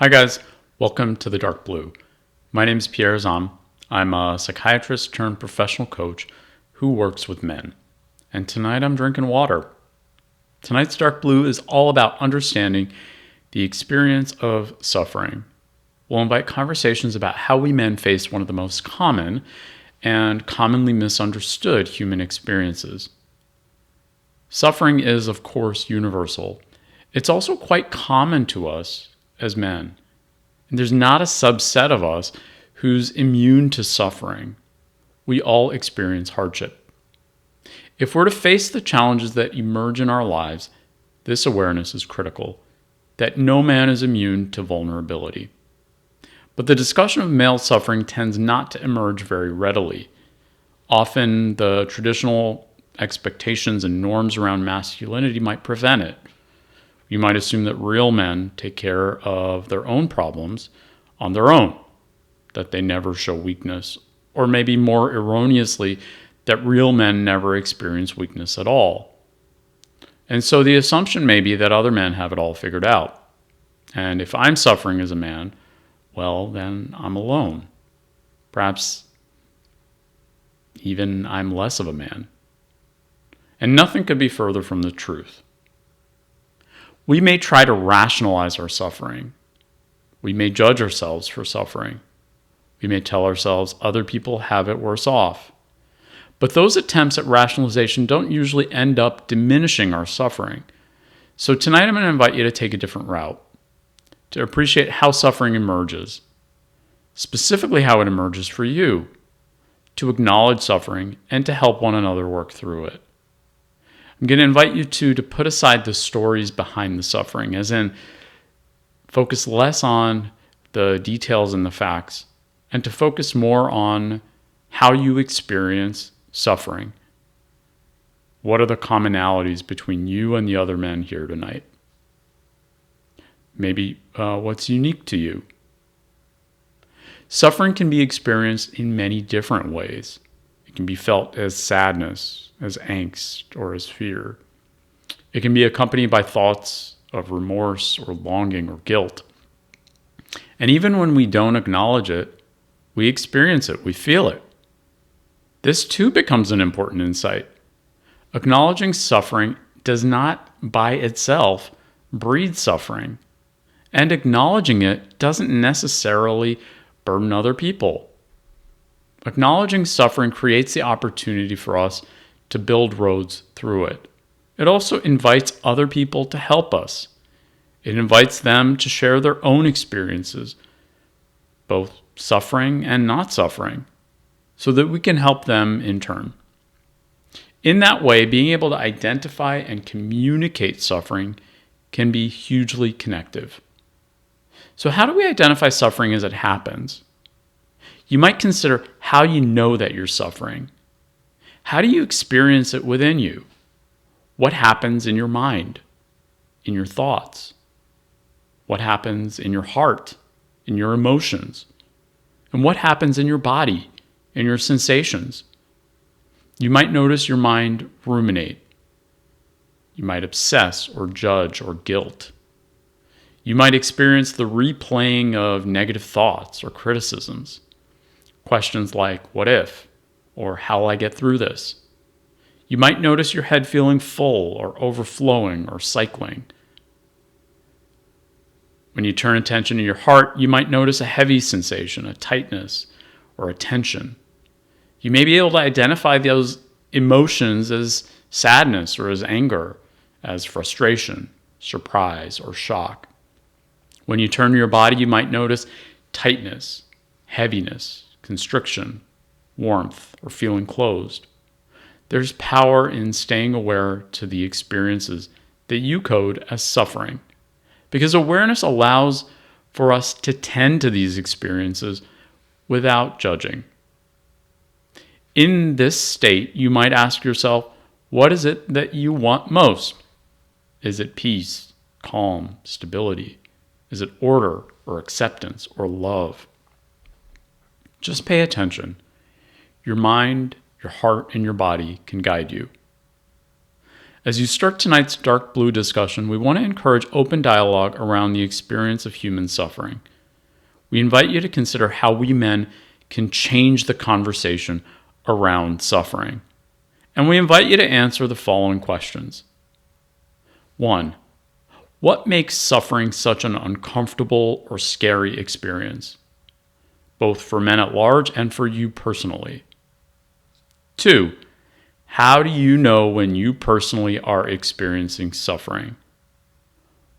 Hi guys, welcome to the Dark Blue. My name is Pierre. I'm a psychiatrist turned professional coach who works with men. And tonight I'm drinking water. Tonight's Dark Blue is all about understanding the experience of suffering. We'll invite conversations about how we men face one of the most common and commonly misunderstood human experiences. Suffering is, of course, universal. It's also quite common to us as men. And there's not a subset of us who's immune to suffering. We all experience hardship. If we're to face the challenges that emerge in our lives, this awareness is critical, that no man is immune to vulnerability. But the discussion of male suffering tends not to emerge very readily. Often the traditional expectations and norms around masculinity might prevent it. You might assume that real men take care of their own problems on their own, that they never show weakness, or maybe more erroneously, that real men never experience weakness at all. And so the assumption may be that other men have it all figured out. And if I'm suffering as a man, well, then I'm alone. Perhaps even I'm less of a man. And nothing could be further from the truth. We may try to rationalize our suffering. We may judge ourselves for suffering. We may tell ourselves other people have it worse off. But those attempts at rationalization don't usually end up diminishing our suffering. So tonight I'm going to invite you to take a different route, to appreciate how suffering emerges, specifically how it emerges for you, to acknowledge suffering and to help one another work through it. I'm going to invite you to put aside the stories behind the suffering, as in focus less on the details and the facts, and to focus more on how you experience suffering. What are the commonalities between you and the other men here tonight? Maybe what's unique to you. Suffering can be experienced in many different ways. It can be felt as sadness, as angst, or as fear. It can be accompanied by thoughts of remorse or longing or guilt. And even when we don't acknowledge it, we experience it, we feel it. This too becomes an important insight. Acknowledging suffering does not by itself breed suffering. And acknowledging it doesn't necessarily burden other people. Acknowledging suffering creates the opportunity for us to build roads through it. It also invites other people to help us. It invites them to share their own experiences, both suffering and not suffering, so that we can help them in turn. In that way, being able to identify and communicate suffering can be hugely connective. So how do we identify suffering as it happens? You might consider how you know that you're suffering. How do you experience it within you? What happens in your mind, in your thoughts? What happens in your heart, in your emotions? And what happens in your body, in your sensations? You might notice your mind ruminate. You might obsess or judge or guilt. You might experience the replaying of negative thoughts or criticisms. Questions like, what if? Or how will I get through this? You might notice your head feeling full or overflowing or cycling. When you turn attention to your heart, you might notice a heavy sensation, a tightness, or a tension. You may be able to identify those emotions as sadness or as anger, as frustration, surprise, or shock. When you turn to your body, you might notice tightness, heaviness, constriction, warmth, or feeling closed. There's power in staying aware to the experiences that you code as suffering, because awareness allows for us to tend to these experiences without judging. In this state, you might ask yourself, what is it that you want most? Is it peace, calm, stability? Is it order or acceptance or love? Just pay attention. Your mind, your heart, and your body can guide you. As you start tonight's dark blue discussion, we want to encourage open dialogue around the experience of human suffering. We invite you to consider how we men can change the conversation around suffering. And we invite you to answer the following questions. 1. What makes suffering such an uncomfortable or scary experience, both for men at large and for you personally? 2. How do you know when you personally are experiencing suffering?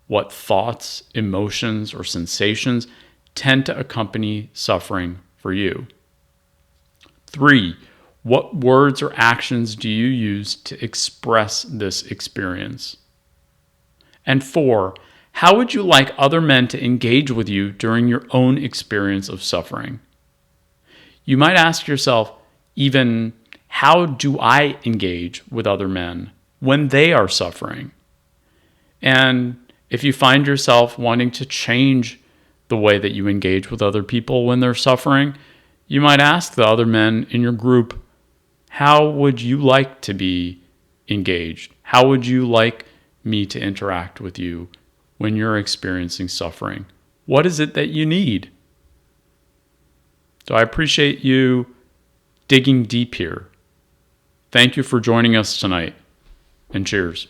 What thoughts, emotions, or sensations tend to accompany suffering for you? 3. What words or actions do you use to express this experience? And 4. How would you like other men to engage with you during your own experience of suffering? You might ask yourself, even, how do I engage with other men when they are suffering? And if you find yourself wanting to change the way that you engage with other people when they're suffering, you might ask the other men in your group, how would you like to be engaged? How would you like me to interact with you when you're experiencing suffering? What is it that you need? So I appreciate you digging deep here. Thank you for joining us tonight, and cheers.